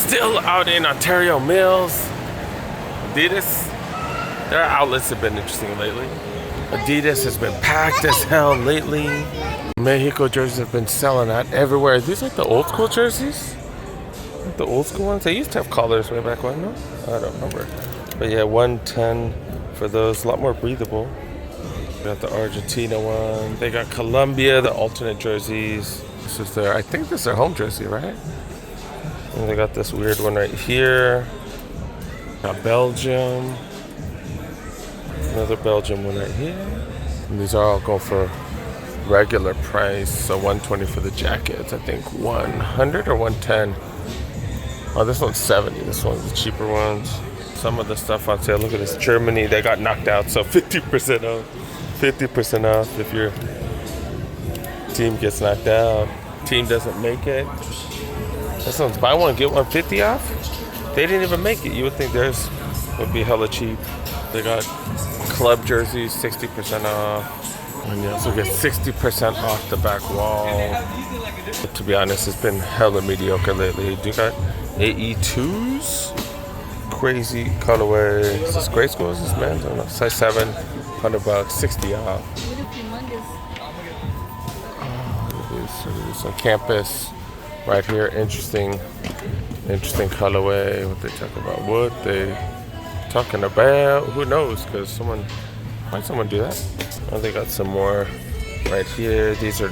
Still out in Ontario, Mills. Adidas. Their outlets have been interesting lately. Adidas has been packed as hell lately. Mexico jerseys have been selling out everywhere. Are these like the old school jerseys? Like the old school ones? They used to have collars way back when, no? I don't remember. But yeah, 110 for those. A lot more breathable. Got the Argentina one. They got Colombia, the alternate jerseys. This is their, I think this is their home jersey, right? And they got this weird one right here. Got Belgium. Another Belgium one right here. And these are all going for regular price. So 120 for the jackets. I think 100 or 110. Oh, this one's 70. This one's the cheaper ones. Some of the stuff on sale. Look at this. Germany, they got knocked out. So 50% off. 50% off if your team gets knocked out. Team doesn't make it. This one's buy one, get 150 off. They didn't even make it. You would think theirs would be hella cheap. They got club jerseys, 60% off. And you also get 60% off the back wall. But to be honest, it's been hella mediocre lately. You got AE2s. Crazy colorway. Is this grade school? Is this men's? I don't know. Size 7, $100, 60 off. On campus right here. Interesting colorway. What they talking about? What they talking about? Who knows? Because why'd someone do that? Oh, they got some more right here. These are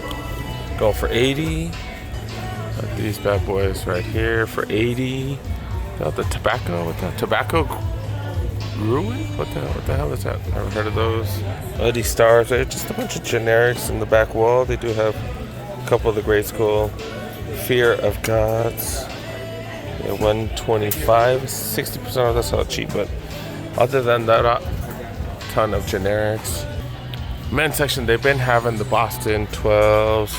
going for 80. Got these bad boys right here for 80. Got the tobacco. What the tobacco ruin? What the hell is that? Never heard of those. These stars. They're just a bunch of generics in the back wall. They do have a couple of the grade school. Fear of Gods. Yeah, 125, 60% off. That's not cheap, but other than that, a ton of generics. Men's section, they've been having the Boston 12s,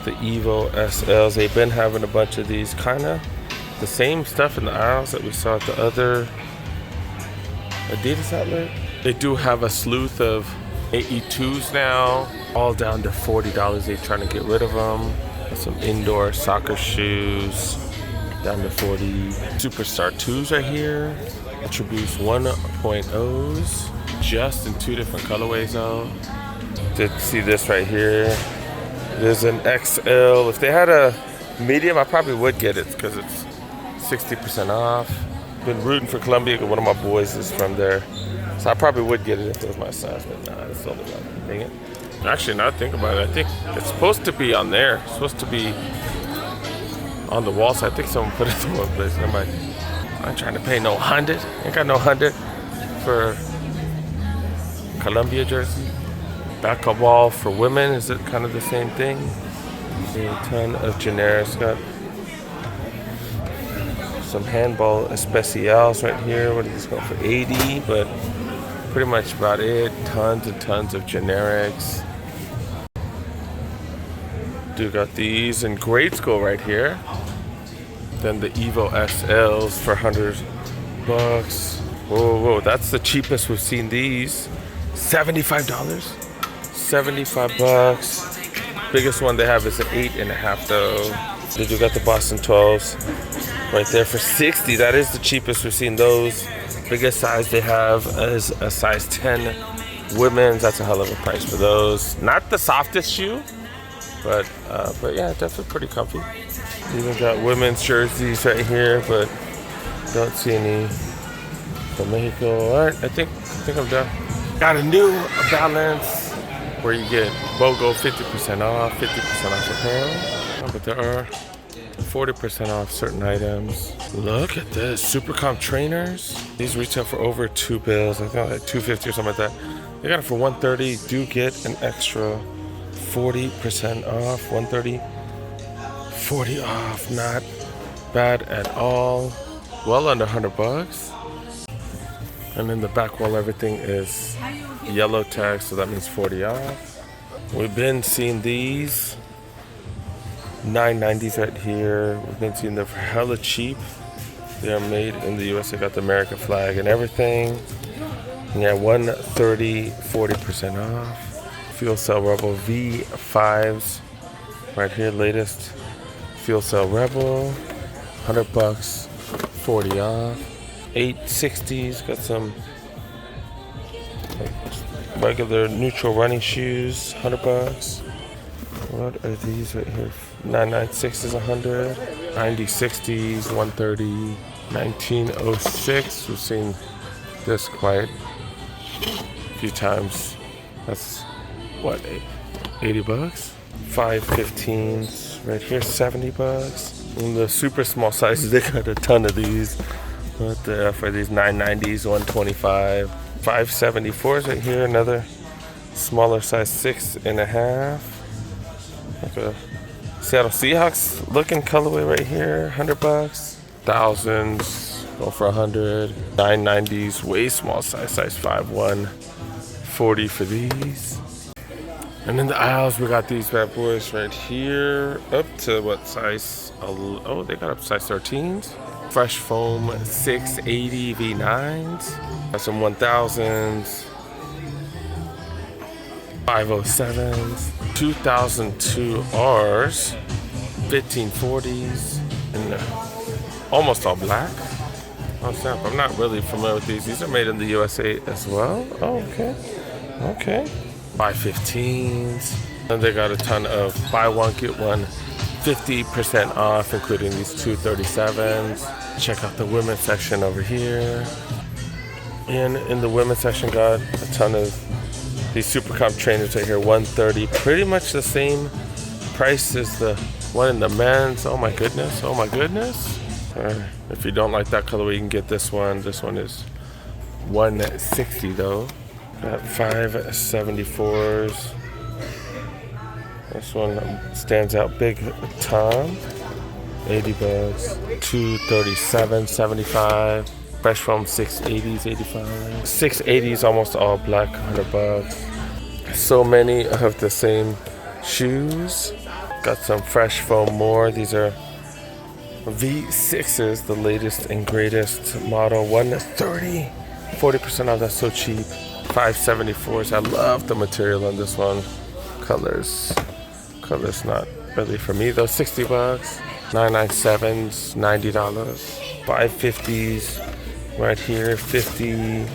the Evo SLs. They've been having a bunch of these kind of the same stuff in the aisles that we saw at the other Adidas outlet. They do have a slew of AE2s now, all down to $40. They're trying to get rid of them. Some indoor soccer shoes, down to 40. Superstar 2s right here. Attributes 1.0s, just in 2 different colorways though. Did see this right here. There's an XL. If they had a medium, I probably would get it because it's 60% off. Been rooting for Colombia. One of my boys is from there, so I probably would get it if it was my size. But nah, it's only one. Dang it. Actually, now think about it, I think it's supposed to be on there. It's supposed to be on the wall, so I think someone put it in the wrong place. Never mind. I ain't trying to pay no 100. Ain't got no 100 for Columbia jersey. Back of wall for women, is it kind of the same thing? A ton of generics. Got some handball especials right here. What is this going for? 80, but pretty much about it. Tons and tons of generics. Do got these in grade school right here. Then the Evo SLs for $100. Whoa, that's the cheapest we've seen these. $75. 75 bucks. Biggest one they have is an 8.5 though. They do got the Boston 12s right there for 60. That is the cheapest we've seen those. Biggest size they have is a size 10 women's. That's a hell of a price for those. Not the softest shoe, but yeah, definitely pretty comfy. Even got women's jerseys right here, but don't see any from Mexico. All right, I think I'm done. Got a New Balance where you get BOGO 50% off, 50% off apparel, but there are 40% off certain items. Look at this, Supercomp trainers. These retail for over $2. I think like $2.50 or something like that. They got it for $130. Do get an extra 40% off. $130, 40 off. Not bad at all. Well under $100. And in the back wall, everything is yellow tag, so that means 40 off. We've been seeing these $9.90s right here. We've been seeing them for hella cheap. They are made in the US. They got the American flag and everything. And yeah, $130, 40% off. Fuel Cell Rebel V5s right here. Latest Fuel Cell Rebel, $100, 40 off. 860s, got some regular neutral running shoes, 100 bucks. What are these right here? 996 is 100. 9060s, 130. 1906, we've seen this quite a few times. That's what, 80 bucks? 515s right here, 70 bucks. In the super small sizes, they got a ton of these. What for these 990s, 125. 574s right here, another smaller size, 6.5. Like a Seattle Seahawks looking colorway right here, 100 bucks. Thousands, go for 100. 990s, way small size, size 5'1". 40 for these. And in the aisles, we got these bad boys right here, up to what size? Oh, they got up to size 13s. Fresh foam 680 V9s. Got some 1000s, 507s, 2002 Rs, 1540s, and almost all black. Oh snap, I'm not really familiar with these. These are made in the USA as well. Oh, okay. Okay. 515s. And they got a ton of buy one, get one 50% off, including these 237s. Check out the women's section over here. And in the women's section, got a ton of these super comp trainers right here, 130. Pretty much the same price as the one in the men's. Oh my goodness, oh my goodness. If you don't like that colorway, you can get this one. This one is 160 though. Got 574s. This one stands out big Tom. 80 bucks. 237, 75. Fresh foam 680s, 85. 680s, almost all black, 100 bucks. So many of the same shoes. Got some fresh foam more. These are V6s, the latest and greatest model. 130, 40% off. That's so cheap. 574s. I love the material on this one. Colors not really for me though. 60 bucks. 997s, $90. 550s right here, 50.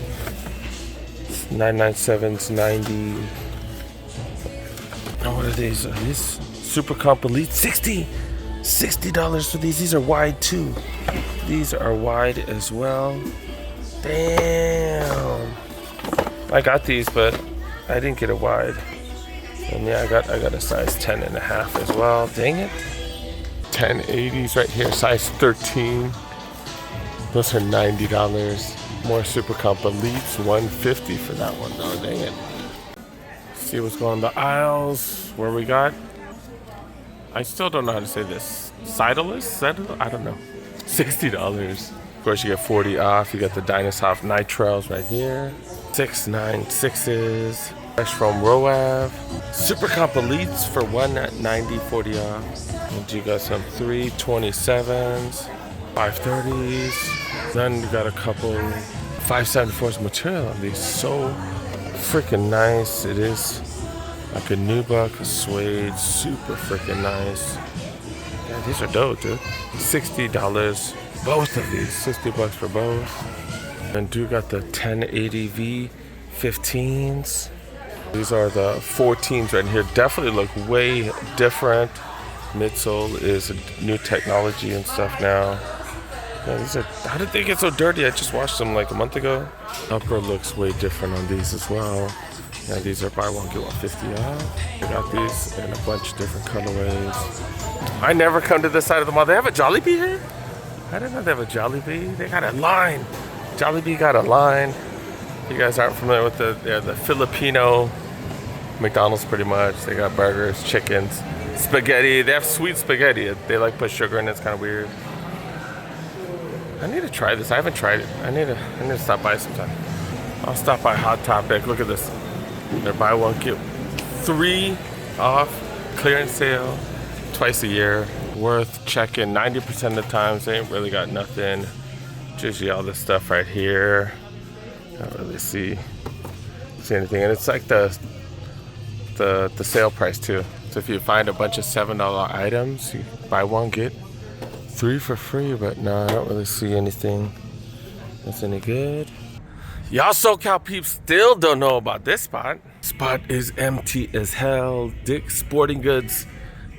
997s, 90. And what are these? Are these Super Comp Elite? $60 for these. These are wide too. These are wide as well. Damn. I got these, but I didn't get a wide. And yeah, I got a size 10.5 as well. Dang it. 1080s right here, size 13. Those are $90. More Super Comp Elites, $150 for that one though. Dang it. See what's going on the aisles. Where we got, I still don't know how to say this. Citalus? I don't know. $60. Of course, you get 40 off. You got the Dinosoft Nitros right here. 696s. Fresh from Roav. Super Comp Elites for $190, 40 off. And you got some 327s, 530s. Then you got a couple 574s material on these. So freaking nice. It is like a nubuck, suede, super freaking nice. Yeah, these are dope, dude. $60. Both of these, 60 bucks for both. And do got the 1080V 15s. These are the 14s right here. Definitely look way different. Midsole is a new technology and stuff now. Yeah, these are, how did they get so dirty? I just washed them like a month ago. Upper looks way different on these as well. Yeah, these are buy one, get one 50 off. I got these in a bunch of different colorways. I never come to this side of the mall. They have a Jollibee here? I didn't know they have a Jollibee. They got a line. Jollibee got a line. If you guys aren't familiar with the Filipino McDonald's pretty much. They got burgers, chickens, spaghetti. They have sweet spaghetti. They like put sugar in it. It's kind of weird. I need to try this. I haven't tried it. I need to stop by sometime. I'll stop by Hot Topic. Look at this. They're buy one, get 3 off. Clearance sale. Twice a year. Worth checking 90% of the times. They ain't really got nothing. Just all this stuff right here. Can't really see anything. And it's like the sale price too. So if you find a bunch of $7 items, you buy one, get 3 for free, but no, I don't really see anything that's any good. Y'all SoCal peeps still don't know about this spot. Spot is empty as hell. Dick's Sporting Goods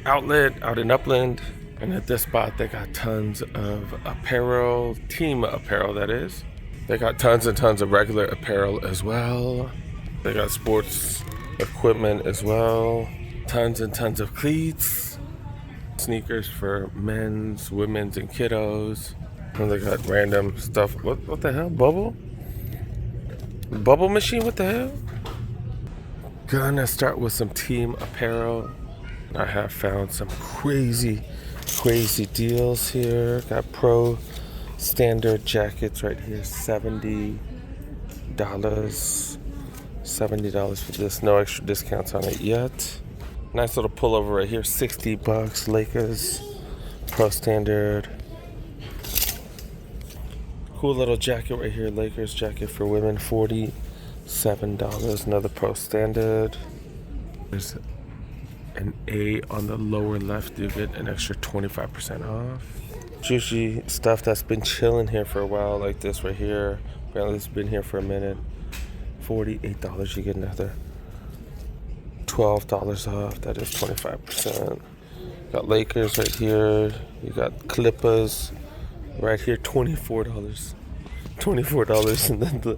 outlet out in Upland. And at this spot, they got tons of apparel, team apparel that is. They got tons and tons of regular apparel as well. They got sports equipment as well. Tons and tons of cleats. Sneakers for men's, women's, and kiddos. And they got random stuff. What the hell? Bubble? Bubble machine? What the hell? Gonna start with some team apparel. I have found some crazy deals here. Got pro standard jackets right here, $70. $70 for this. No extra discounts on it yet. Nice little pullover right here, $60. Lakers pro standard. Cool little jacket right here, Lakers jacket for women, $47. Another pro standard. There's an A on the lower left. You get an extra 25% off. Juicy stuff that's been chilling here for a while, like this right here. Apparently it's been here for a minute. $48. You get another $12 off. That is 25%. Got Lakers right here. You got Clippers right here, $24. $24, and then the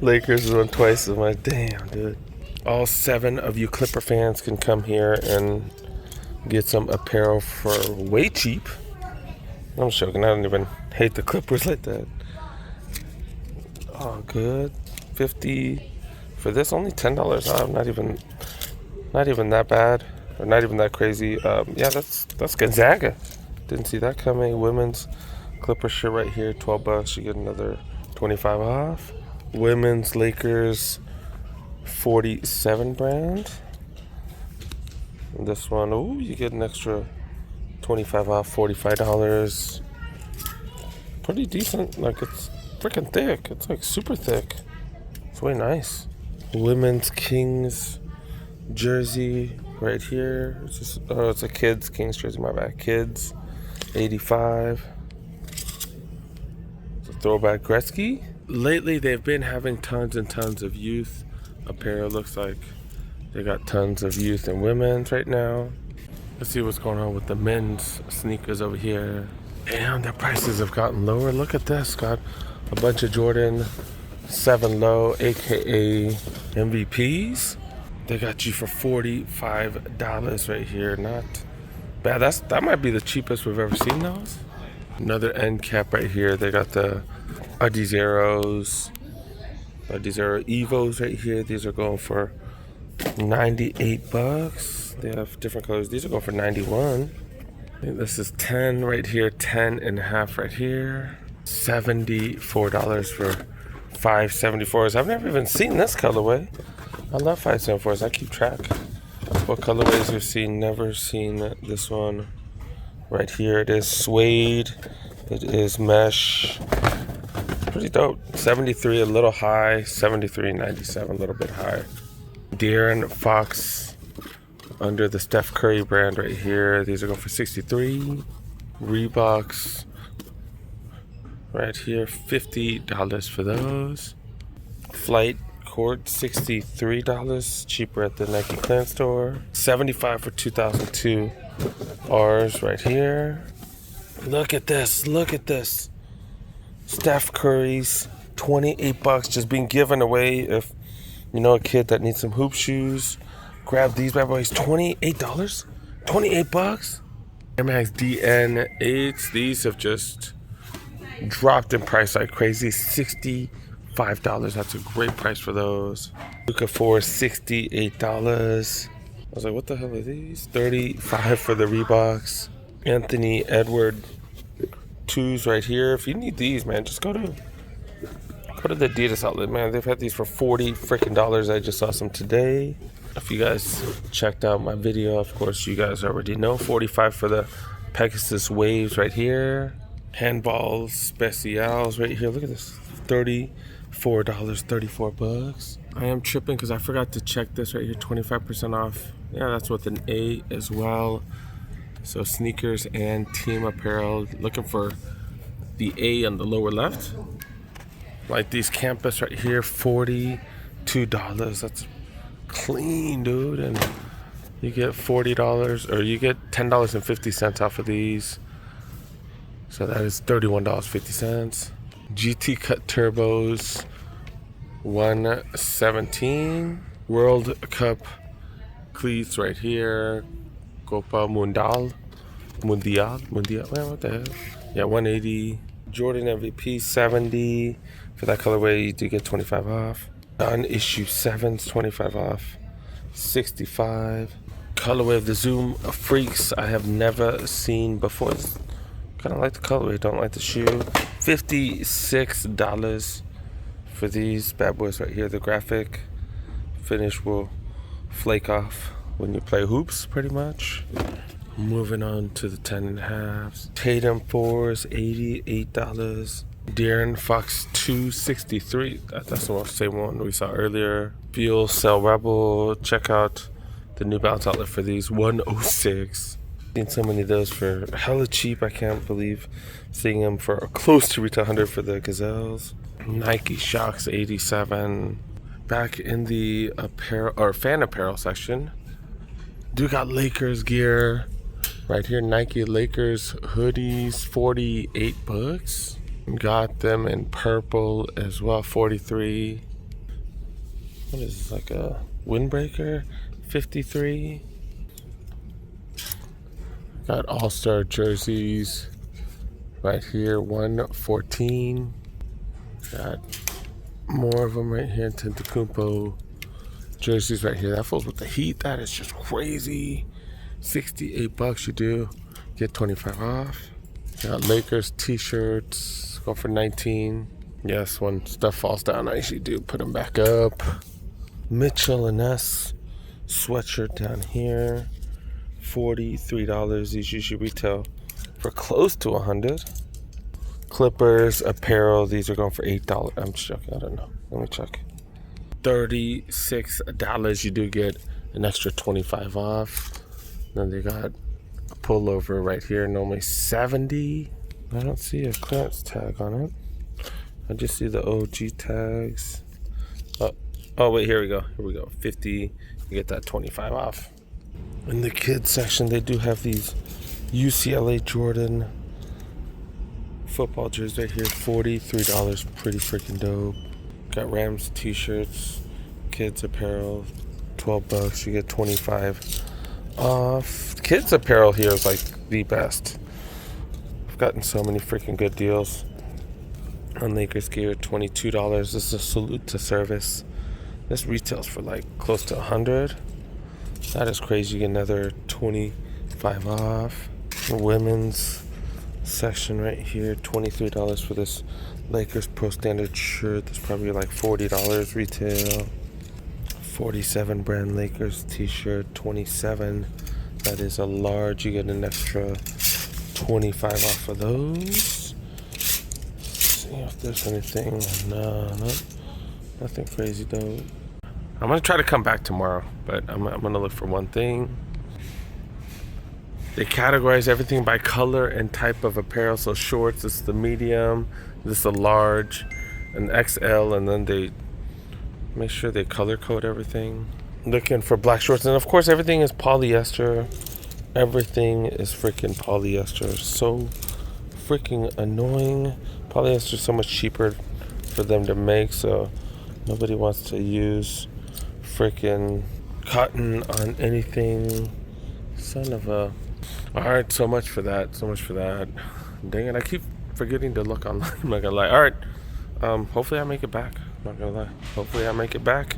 Lakers run twice as much. Damn, dude. All 7 of you Clipper fans can come here and get some apparel for way cheap. I'm joking. I don't even hate the Clippers like that. Oh, good. 50 for this. Only $10 off. Not even that bad, or not even that crazy. Yeah, that's Gonzaga. Didn't see that coming. Women's Clipper shirt right here, $12. You get another 25 off. Women's Lakers 47 brand. And this one, ooh, you get an extra 25 off, $45. Pretty decent. Like, it's freaking thick. It's like super thick. It's way nice. Women's Kings jersey right here. It's just, oh, it's a kids Kings jersey. My bad. Kids, $85. It's a throwback Gretzky. Lately, they've been having tons and tons of youth apparel. Looks like they got tons of youth and women's right now. Let's see what's going on with the men's sneakers over here. Damn, their prices have gotten lower. Look at this. Got a bunch of Jordan 7 Low, aka MVPs. They got you for $45 right here. Not bad. That might be the cheapest we've ever seen those. Another end cap right here. They got the Adidas Evos right here. These are going for $98. They have different colors. These are going for $91. I think this is 10 right here, 10 and a half right here. $74 for 574s. I've never even seen this colorway. I love 574s. I keep track what colorways we've seen. Never seen this one right here. It is suede. It is mesh. Pretty dope. 73 a little high. 73.97 a little bit higher. De'Aaron Fox under the Steph Curry brand right here. These are going for $63. Reeboks right here, $50 for those. Flight Court, $63, cheaper at the Nike clearance store. $75 for 2002 R's right here. Look at this, look at this. Steph Curry's, $28 just being given away. If you know a kid that needs some hoop shoes, grab these bad boys. $28? $28? Air Max DN8s, these have just dropped in price like crazy. $65. That's a great price for those. Luka 4, $68. I was like, what the hell are these? $35 for the Reeboks. Anthony Edward 2s right here. If you need these, man, just go to the Adidas outlet, man. They've had these for $40 freaking dollars. I just saw some today. If you guys checked out my video, of course, you guys already know. $45 for the Pegasus Waves right here. Handballs, specials right here. Look at this. $34, $34. I am tripping because I forgot to check this right here. 25% off. Yeah, that's with an A as well. So sneakers and team apparel. Looking for the A on the lower left. Like these campus right here, $42. That's clean, dude. And you get $40 or you get $10.50 off of these. So that is $31.50. GT Cut Turbos, $117. World Cup cleats right here. Copa Mundial. Wait, what the hell? Yeah, $180. Jordan MVP, $70. For that colorway, you do get 25 off. Non-issue 7s, 25 off. $65. Colorway of the Zoom Freaks, I have never seen before. Kind of like the colorway, don't like the shoe. $56 for these bad boys right here. The graphic finish will flake off when you play hoops, pretty much. Moving on to the 10.5s. Tatum 4s, $88. Darren Fox 263. That's the same one we saw earlier. Fuel Cell Rebel. Check out the New Balance outlet for these. 106. Seen so many of those for hella cheap. I can't believe seeing them for close to retail 100 for the Gazelles. Nike Shocks 87. Back in the apparel or fan apparel section. Do got Lakers gear right here. Nike Lakers hoodies, $48. Got them in purple as well, 43. What is this, like a windbreaker? 53. Got All-Star jerseys right here, 114. Got more of them right here, Antetokounmpo jerseys right here. That falls with the Heat. That is just crazy. $68 you do. Get 25 off. Got Lakers t-shirts. Go for 19. Yes, when stuff falls down, I usually do put them back up. Mitchell & Ness sweatshirt down here. $43. These usually retail for close to 100. Clippers apparel. These are going for $8. I'm just joking. I don't know. Let me check. $36. You do get an extra 25 off. Then they got a pullover right here. Normally $70. I don't see a clearance tag on it. I just see the OG tags. Oh wait, here we go. 50. You get that 25 off. In the kids section, they do have these UCLA Jordan football jerseys right here. $43. Pretty freaking dope. Got Rams t-shirts, kids apparel, $12. You get 25 off. Kids apparel here is like the best. I've gotten so many freaking good deals on Lakers gear. $22. This is a salute to service. This retails for like close to 100. That is crazy. You get another 25 off. The women's section right here, $23 for this Lakers Pro Standard shirt. That's probably like $40 retail. 47 brand Lakers t-shirt, $27. That is a large. You get an extra 25 off of those. Let's see if there's anything. No, nothing crazy though. I'm gonna try to come back tomorrow, but I'm gonna look for one thing. They categorize everything by color and type of apparel. So shorts, this is the medium, this is the large, an XL, and then they make sure they color code everything. Looking for black shorts, and of course everything is polyester. Everything is freaking polyester. So freaking annoying. Polyester is so much cheaper for them to make, so nobody wants to use freaking cotton on anything. Son of a... Alright, so much for that. Dang it, I keep forgetting to look online. I'm not gonna lie. Alright, hopefully I make it back. I'm not gonna lie. Hopefully I make it back.